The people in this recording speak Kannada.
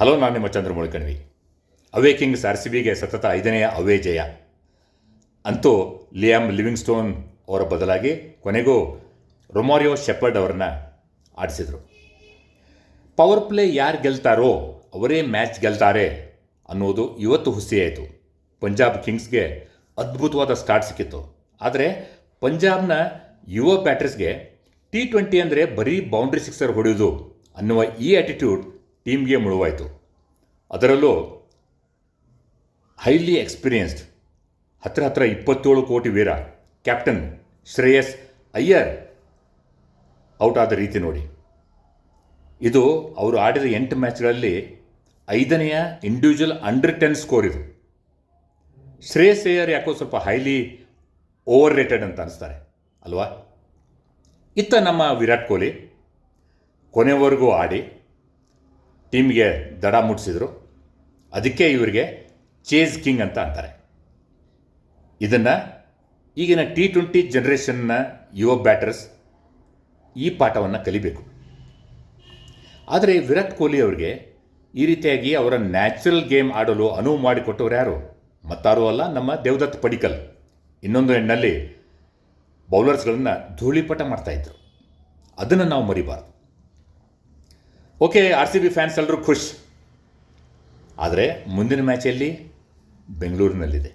ಹಲೋ, ನಾನು ನಿಮ್ಮ ಚಂದ್ರಮೌಳಿ ಕಣ್ವಿ. ಅವೇ ಕಿಂಗ್ಸ್ RCBಗೆ ಸತತ 5ನೇ ಅವೇ ಜಯ. ಅಂತೂ ಲಿಯಾಮ್ ಲಿವಿಂಗ್ಸ್ಟೋನ್ ಅವರ ಬದಲಾಗಿ ಕೊನೆಗೂ ರೊಮಾರಿಯೋ ಶೆಪರ್ಡ್ ಅವರನ್ನ ಆಡಿಸಿದರು. ಪವರ್ ಪ್ಲೇ ಯಾರು ಗೆಲ್ತಾರೋ ಅವರೇ ಮ್ಯಾಚ್ ಗೆಲ್ತಾರೆ ಅನ್ನೋದು ಇವತ್ತು ಹುಸಿಯಾಯಿತು. ಪಂಜಾಬ್ ಕಿಂಗ್ಸ್ಗೆ ಅದ್ಭುತವಾದ ಸ್ಟಾರ್ಟ್ ಸಿಕ್ಕಿತ್ತು. ಆದರೆ ಪಂಜಾಬ್ನ ಯುವ ಬ್ಯಾಟರ್ಸ್ಗೆ T20 ಅಂದರೆ ಬರೀ ಬೌಂಡ್ರಿ ಸಿಕ್ಸರ್ ಹೊಡೆಯೋದು ಅನ್ನುವ ಈ ಆ್ಯಟಿಟ್ಯೂಡ್ ಟೀಮ್ಗೆ ಮುಳುವಾಯಿತು. ಅದರಲ್ಲೂ ಹೈಲಿ ಎಕ್ಸ್ಪೀರಿಯನ್ಸ್ಡ್ ಹತ್ರ 27 ಕೋಟಿ ವೀರ ಕ್ಯಾಪ್ಟನ್ ಶ್ರೇಯಸ್ ಅಯ್ಯರ್ ಔಟ್ ಆದ ರೀತಿ ನೋಡಿ. ಇದು ಅವರು ಆಡಿದ 8 ಮ್ಯಾಚ್ಗಳಲ್ಲಿ 5ನೆಯ ಇಂಡಿವಿಜುವಲ್ ಅಂಡರ್ 10 ಸ್ಕೋರ್ ಇದು. ಶ್ರೇಯಸ್ ಅಯ್ಯರ್ ಯಾಕೋ ಸ್ವಲ್ಪ ಹೈಲಿ ಓವರ್ ರೇಟೆಡ್ ಅಂತ ಅನಿಸ್ತಾರೆ ಅಲ್ವಾ? ಇತ್ತ ನಮ್ಮ ವಿರಾಟ್ ಕೊಹ್ಲಿ ಕೊನೆವರೆಗೂ ಆಡಿ ಟೀಮ್ಗೆ ದಡ ಮುಟ್ಟಿಸಿದರು. ಅದಕ್ಕೆ ಇವರಿಗೆ ಚೇಸ್ ಕಿಂಗ್ ಅಂತ ಅಂತಾರೆ. ಇದನ್ನು ಈಗಿನ T20 ಜನ್ರೇಷನ್ನ ಯುವ ಬ್ಯಾಟರ್ಸ್ ಈ ಪಾಠವನ್ನು ಕಲಿಬೇಕು. ಆದರೆ ವಿರಾಟ್ ಕೊಹ್ಲಿ ಅವರಿಗೆ ಈ ರೀತಿಯಾಗಿ ಅವರ ನ್ಯಾಚುರಲ್ ಗೇಮ್ ಆಡಲು ಅನುವು ಮಾಡಿಕೊಟ್ಟವರು ಯಾರು? ಮತ್ತಾರೂ ಅಲ್ಲ, ನಮ್ಮ ದೇವದತ್ ಪಡಿಕ್ಕಲ್. ಇನ್ನೊಂದು ಹೆಣ್ಣಲ್ಲಿ ಬೌಲರ್ಸ್ಗಳನ್ನು ಧೂಳಿಪಟ ಮಾಡ್ತಾಯಿದ್ರು. ಅದನ್ನು ನಾವು ಮರಿಬಾರ್ದು. ಓಕೆ, RCB ಫ್ಯಾನ್ಸ್ ಎಲ್ಲರೂ ಖುಷ್. ಆದರೆ ಮುಂದಿನ ಮ್ಯಾಚಲ್ಲಿ ಬೆಂಗಳೂರಿನಲ್ಲಿದೆ.